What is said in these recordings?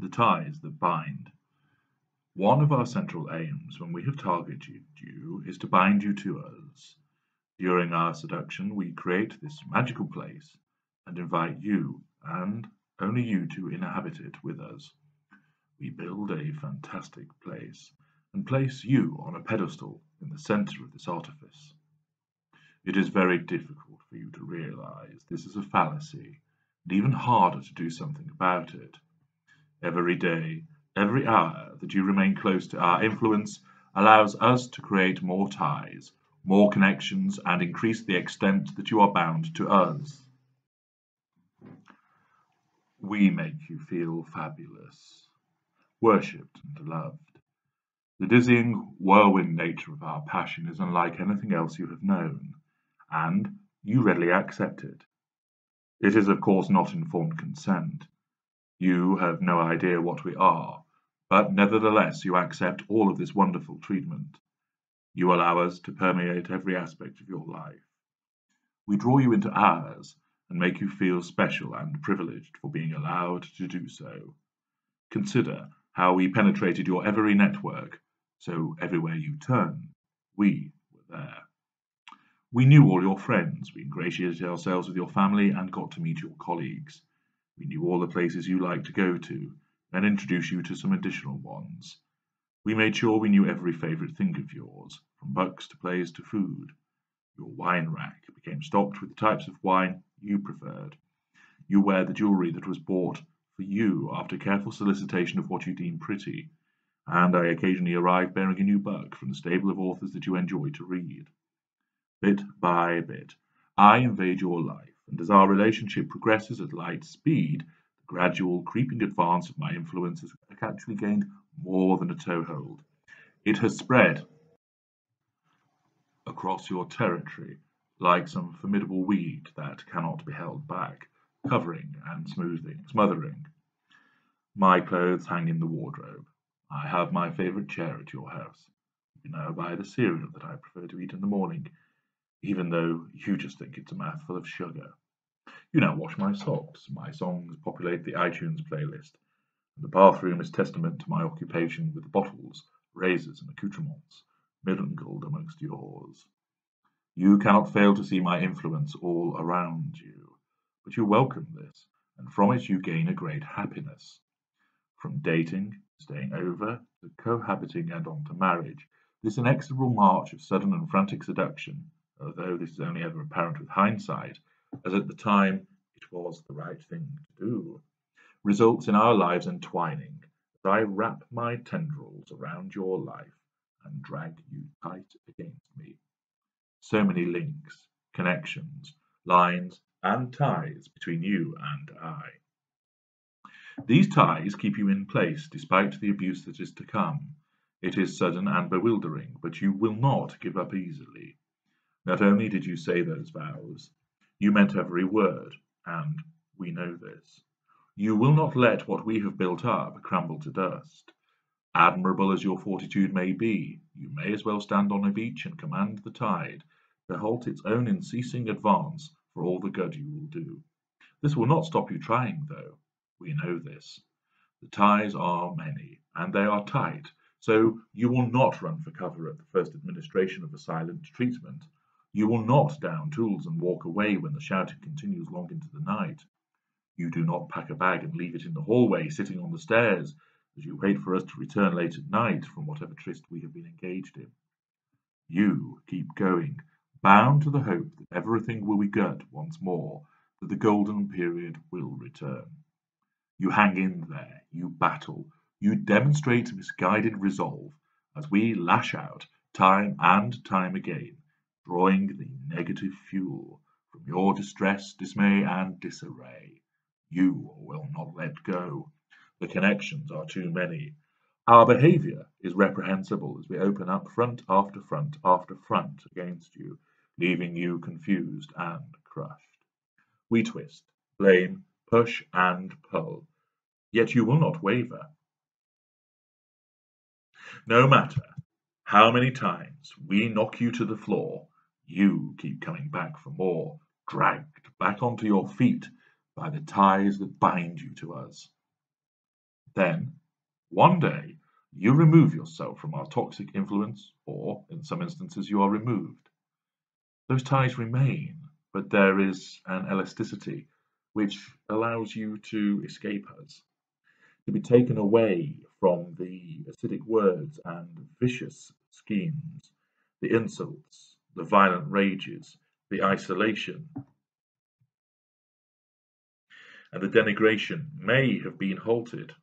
the ties that bind. One of our central aims when we have targeted you is to bind you to us. During our seduction, we create this magical place and invite you, and only you, to inhabit it with us. We build a fantastic place and place you on a pedestal in the center of this artifice. It is very difficult for you to realize this is a fallacy, and even harder to do something about it. Every day, every hour that you remain close to our influence allows us to create more ties, more connections, and increase the extent that you are bound to us. We make you feel fabulous, worshipped and loved. The dizzying, whirlwind nature of our passion is unlike anything else you have known, and you readily accept it. It is, of course, not informed consent. You have no idea what we are, but nevertheless you accept all of this wonderful treatment. You allow us to permeate every aspect of your life. We draw you into ours and make you feel special and privileged for being allowed to do so. Consider how we penetrated your every network, so everywhere you turn, we were there. We knew all your friends, we ingratiated ourselves with your family and got to meet your colleagues. We knew all the places you like to go to, and introduced you to some additional ones. We made sure we knew every favourite thing of yours, from books to plays to food. Your wine rack became stocked with the types of wine you preferred. You wear the jewellery that was bought for you after careful solicitation of what you deem pretty, and I occasionally arrive bearing a new book from the stable of authors that you enjoy to read. Bit by bit, I invade your life, and as our relationship progresses at light speed, the gradual creeping advance of my influence has actually gained more than a toehold. It has spread across your territory like some formidable weed that cannot be held back, covering and smothering. My clothes hang in the wardrobe. I have my favourite chair at your house. You know, I buy the cereal that I prefer to eat in the morning, even though you just think it's a mouthful of sugar. You now wash my socks. My songs populate the iTunes playlist, and the bathroom is testament to my occupation with bottles, razors, and accoutrements, mingled amongst yours. You cannot fail to see my influence all around you, but you welcome this, and from it you gain a great happiness. From dating, staying over, to cohabiting and on to marriage, this inexorable march of sudden and frantic seduction, although this is only ever apparent with hindsight, as at the time it was the right thing to do, results in our lives entwining, as I wrap my tendrils around your life and drag you tight against me. So many links, connections, lines, and ties between you and I. These ties keep you in place despite the abuse that is to come. It is sudden and bewildering, but you will not give up easily. Not only did you say those vows, you meant every word, and we know this. You will not let what we have built up crumble to dust. Admirable as your fortitude may be, you may as well stand on a beach and command the tide to halt its own unceasing advance for all the good you will do. This will not stop you trying, though. We know this. The ties are many, and they are tight, so you will not run for cover at the first administration of a silent treatment. You will not down tools and walk away when the shouting continues long into the night. You do not pack a bag and leave it in the hallway, sitting on the stairs, as you wait for us to return late at night from whatever tryst we have been engaged in. You keep going, bound to the hope that everything will be good once more, that the golden period will return. You hang in there, you battle, you demonstrate misguided resolve, as we lash out time and time again, drawing the negative fuel from your distress, dismay, and disarray. You will not let go. The connections are too many. Our behaviour is reprehensible as we open up front after front after front against you, leaving you confused and crushed. We twist, blame, push, and pull, yet you will not waver. No matter how many times we knock you to the floor, you keep coming back for more, dragged back onto your feet by the ties that bind you to us. Then, one day, you remove yourself from our toxic influence, or in some instances, you are removed. Those ties remain, but there is an elasticity which allows you to escape us, to be taken away from the acidic words and vicious schemes, the insults, the violent rages, the isolation, and the denigration may have been halted.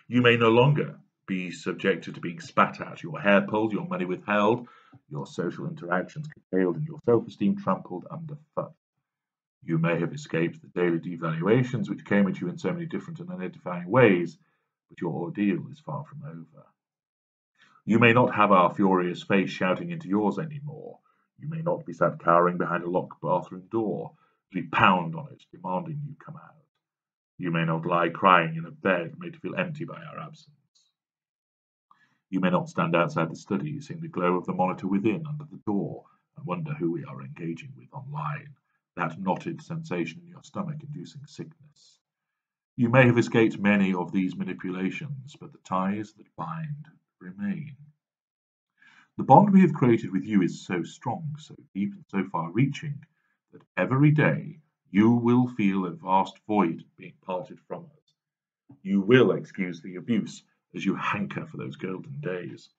You may no longer be subjected to being spat at, your hair pulled, your money withheld, your social interactions curtailed, and your self-esteem trampled underfoot. You may have escaped the daily devaluations which came at you in so many different and unedifying ways, but your ordeal is far from over. You may not have our furious face shouting into yours anymore. You may not be sat cowering behind a locked bathroom door as we pound on it, demanding you come out. You may not lie crying in a bed made to feel empty by our absence. You may not stand outside the study, seeing the glow of the monitor within under the door, and wonder who we are engaging with online, that knotted sensation in your stomach inducing sickness. You may have escaped many of these manipulations, but the ties that bind remain. The bond we have created with you is so strong, so deep, and so far reaching that every day you will feel a vast void being parted from us. You will excuse the abuse as you hanker for those golden days.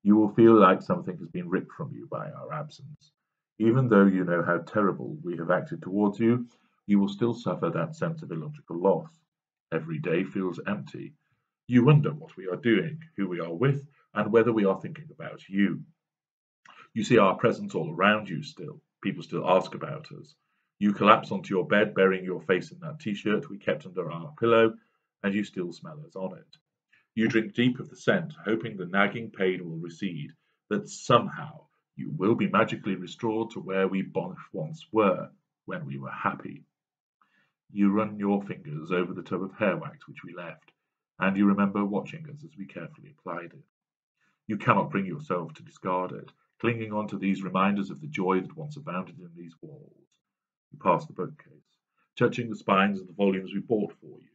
You will feel like something has been ripped from you by our absence. Even though you know how terrible we have acted towards you, you will still suffer that sense of illogical loss. Every day feels empty. You wonder what we are doing, who we are with, and whether we are thinking about you. You see our presence all around you still. People still ask about us. You collapse onto your bed, burying your face in that t-shirt we kept under our pillow, and you still smell us on it. You drink deep of the scent, hoping the nagging pain will recede, that somehow you will be magically restored to where we once were, when we were happy. You run your fingers over the tub of hair wax which we left, and you remember watching us as we carefully applied it. You cannot bring yourself to discard it, clinging on to these reminders of the joy that once abounded in these walls. You pass the bookcase, touching the spines of the volumes we bought for you,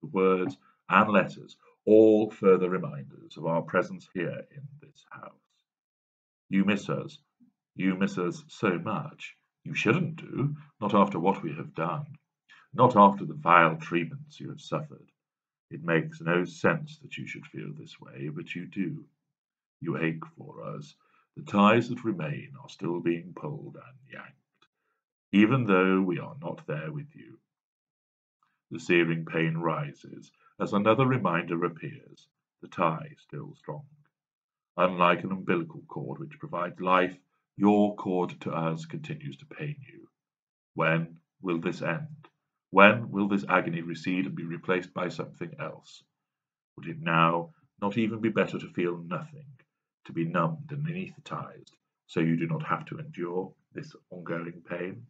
the words and letters, all further reminders of our presence here in this house. You miss us. You miss us so much. You shouldn't do, not after what we have done, not after the vile treatments you have suffered. It makes no sense that you should feel this way, but you do. You ache for us. The ties that remain are still being pulled and yanked, even though we are not there with you. The searing pain rises as another reminder appears, the tie still strong. Unlike an umbilical cord which provides life, your cord to us continues to pain you. When will this end? When will this agony recede and be replaced by something else? Would it now not even be better to feel nothing, to be numbed and anaesthetized, so you do not have to endure this ongoing pain?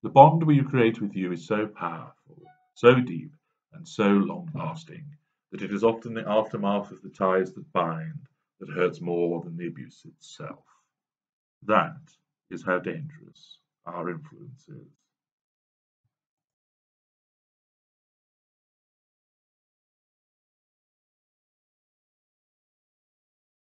The bond we create with you is so powerful, so deep, and so long-lasting that it is often the aftermath of the ties that bind that hurts more than the abuse itself. That is how dangerous our influence is.